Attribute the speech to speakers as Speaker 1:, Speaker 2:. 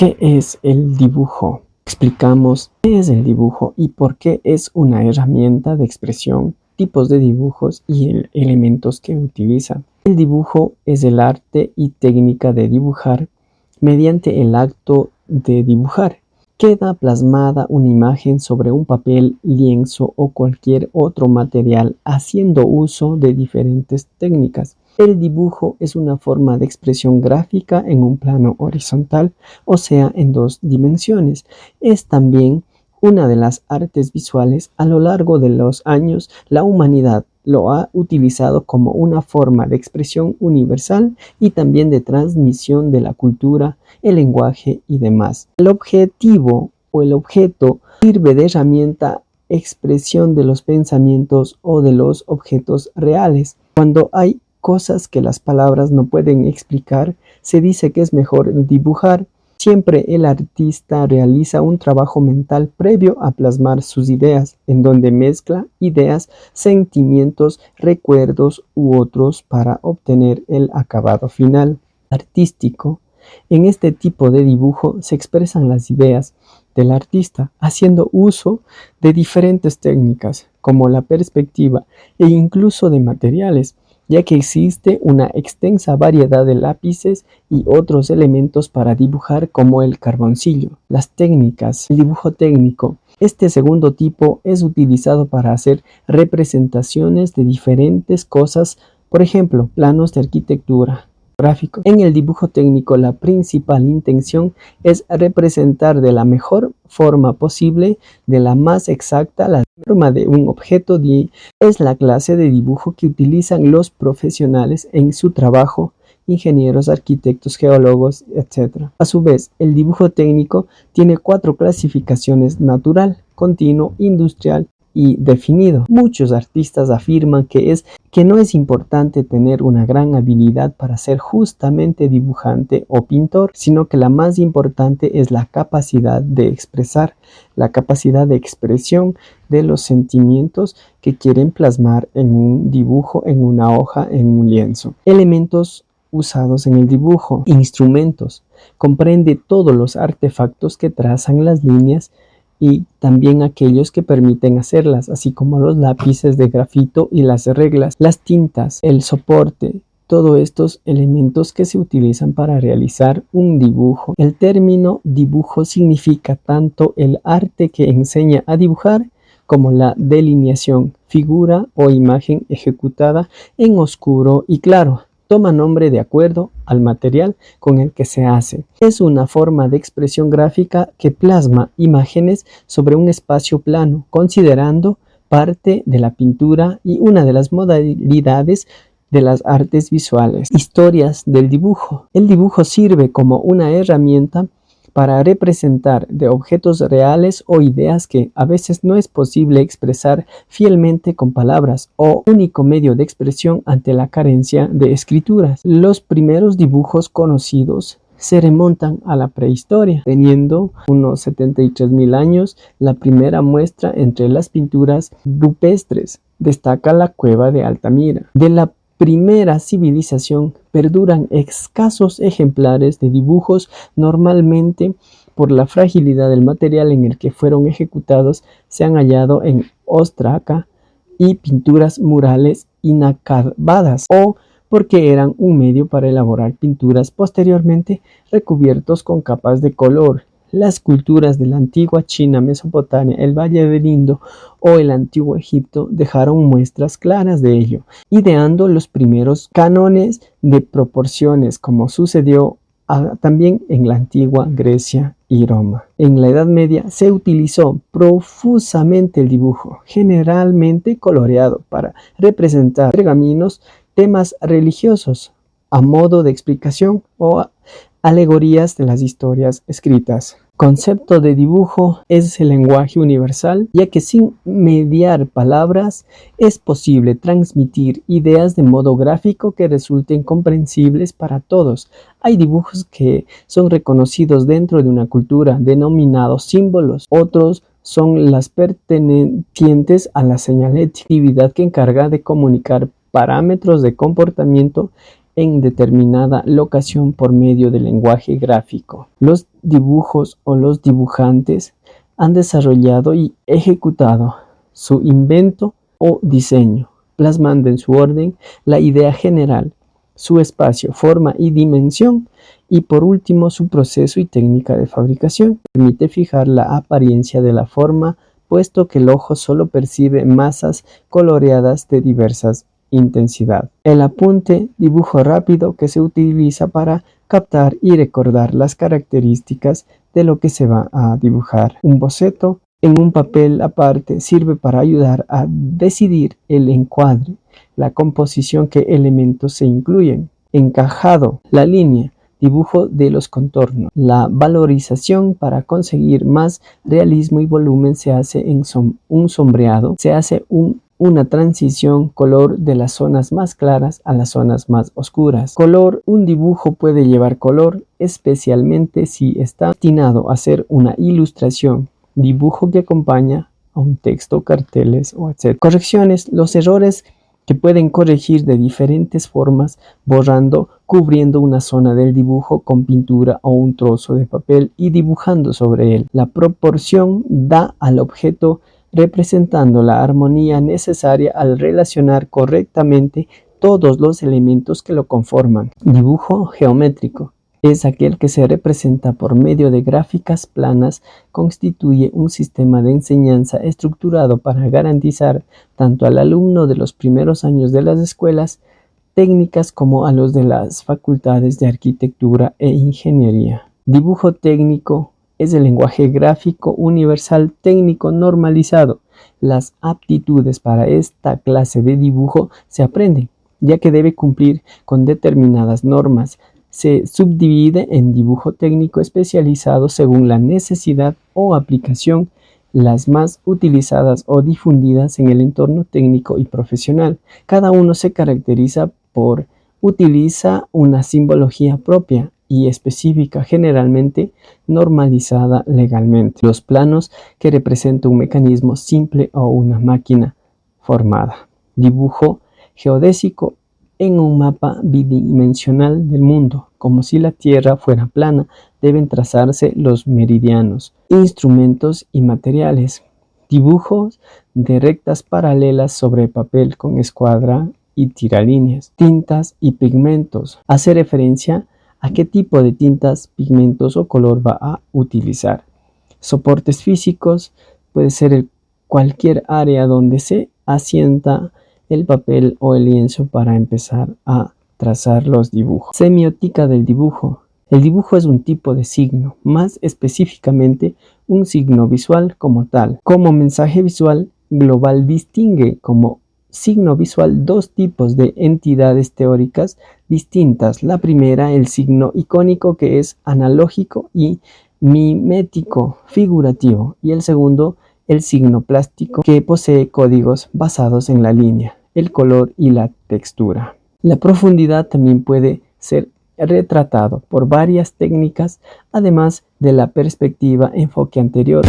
Speaker 1: ¿Qué es el dibujo? Explicamos qué es el dibujo y por qué es una herramienta de expresión, tipos de dibujos y elementos que utiliza. El dibujo es el arte y técnica de dibujar mediante el acto de dibujar. Queda plasmada una imagen sobre un papel, lienzo o cualquier otro material haciendo uso de diferentes técnicas. El dibujo es una forma de expresión gráfica en un plano horizontal, o sea, en dos dimensiones. Es también una de las artes visuales. A lo largo de los años, la humanidad lo ha utilizado como una forma de expresión universal y también de transmisión de la cultura, el lenguaje y demás. El objetivo o el objeto sirve de herramienta expresión de los pensamientos o de los objetos reales. Cuando hay cosas que las palabras no pueden explicar, se dice que es mejor dibujar. Siempre el artista realiza un trabajo mental previo a plasmar sus ideas, en donde mezcla ideas, sentimientos, recuerdos u otros para obtener el acabado final artístico. En este tipo de dibujo se expresan las ideas del artista haciendo uso de diferentes técnicas como la perspectiva e incluso de materiales, ya que existe una extensa variedad de lápices y otros elementos para dibujar como el carboncillo. Las técnicas, el dibujo técnico. Este segundo tipo es utilizado para hacer representaciones de diferentes cosas, por ejemplo, planos de arquitectura, gráficos. En el dibujo técnico, la principal intención es representar de la mejor forma posible, de la más exacta, la forma de un objeto. Es la clase de dibujo que utilizan los profesionales en su trabajo, ingenieros, arquitectos, geólogos, etc. A su vez, el dibujo técnico tiene 4 clasificaciones: natural, continuo, industrial y definido. Muchos artistas afirman que no es importante tener una gran habilidad para ser justamente dibujante o pintor, sino que la más importante es la capacidad de expresar, la capacidad de expresión de los sentimientos que quieren plasmar en un dibujo, en una hoja, en un lienzo. Elementos usados en el dibujo. Instrumentos. Comprende todos los artefactos que trazan las líneas y también aquellos que permiten hacerlas, así como los lápices de grafito y las reglas, las tintas, el soporte, todos estos elementos que se utilizan para realizar un dibujo. El término dibujo significa tanto el arte que enseña a dibujar como la delineación, figura o imagen ejecutada en oscuro y claro. Toma nombre de acuerdo al material con el que se hace. Es una forma de expresión gráfica que plasma imágenes sobre un espacio plano, considerando parte de la pintura y una de las modalidades de las artes visuales. Historias del dibujo. El dibujo sirve como una herramienta para representar de objetos reales o ideas que a veces no es posible expresar fielmente con palabras, o único medio de expresión ante la carencia de escrituras. Los primeros dibujos conocidos se remontan a la prehistoria, teniendo unos 73.000 años. La primera muestra entre las pinturas rupestres destaca la cueva de Altamira. De la primera civilización perduran escasos ejemplares de dibujos, normalmente por la fragilidad del material en el que fueron ejecutados. Se han hallado en ostraca y pinturas murales inacabadas, o porque eran un medio para elaborar pinturas posteriormente recubiertos con capas de color. Las culturas de la antigua China, Mesopotamia, el Valle del Indo o el antiguo Egipto dejaron muestras claras de ello, ideando los primeros cánones de proporciones, como sucedió también en la antigua Grecia y Roma. En la Edad Media se utilizó profusamente el dibujo, generalmente coloreado, para representar pergaminos, temas religiosos, a modo de explicación o alegorías de las historias escritas. Concepto de dibujo es el lenguaje universal, ya que sin mediar palabras es posible transmitir ideas de modo gráfico que resulten comprensibles para todos. Hay dibujos que son reconocidos dentro de una cultura, denominados símbolos. Otros son las pertenecientes a la señalética, actividad que encarga de comunicar parámetros de comportamiento en determinada locación por medio del lenguaje gráfico. Los dibujos o los dibujantes han desarrollado y ejecutado su invento o diseño, plasmando en su orden la idea general, su espacio, forma y dimensión, y por último su proceso y técnica de fabricación. Permite fijar la apariencia de la forma, puesto que el ojo solo percibe masas coloreadas de diversas intensidad. El apunte, dibujo rápido, que se utiliza para captar y recordar las características de lo que se va a dibujar. Un boceto en un papel aparte sirve para ayudar a decidir el encuadre, la composición, qué elementos se incluyen. Encajado, la línea, dibujo de los contornos. La valorización, para conseguir más realismo y volumen, se hace en un sombreado, se hace una transición color de las zonas más claras a las zonas más oscuras. Color, un dibujo puede llevar color, especialmente si está destinado a ser una ilustración, dibujo que acompaña a un texto, carteles o etc. Correcciones, los errores que pueden corregir de diferentes formas, borrando, cubriendo una zona del dibujo con pintura o un trozo de papel y dibujando sobre él. La proporción da al objeto, representando la armonía necesaria al relacionar correctamente todos los elementos que lo conforman. Dibujo geométrico es aquel que se representa por medio de gráficas planas, constituye un sistema de enseñanza estructurado para garantizar tanto al alumno de los primeros años de las escuelas técnicas como a los de las facultades de arquitectura e ingeniería. Dibujo técnico es el lenguaje gráfico universal técnico normalizado. Las aptitudes para esta clase de dibujo se aprenden, ya que debe cumplir con determinadas normas. Se subdivide en dibujo técnico especializado según la necesidad o aplicación, las más utilizadas o difundidas en el entorno técnico y profesional. Cada uno se caracteriza por utiliza una simbología propia y específica, generalmente normalizada legalmente. Los planos, que representa un mecanismo simple o una máquina formada. Dibujo geodésico en un mapa bidimensional del mundo, como si la Tierra fuera plana, deben trazarse los meridianos. Instrumentos y materiales. Dibujos de rectas paralelas sobre papel con escuadra y tiralíneas. Tintas y pigmentos. Hace referencia a qué tipo de tintas, pigmentos o color va a utilizar. Soportes físicos, puede ser cualquier área donde se asienta el papel o el lienzo para empezar a trazar los dibujos. Semiótica del dibujo. El dibujo es un tipo de signo, más específicamente un signo visual como tal. Como mensaje visual global distingue como signo visual dos tipos de entidades teóricas distintas. La primera, el signo icónico, que es analógico y mimético, figurativo, y el segundo, el signo plástico, que posee códigos basados en la línea, el color y la textura. La profundidad también puede ser retratado por varias técnicas, además de la perspectiva enfoque anterior.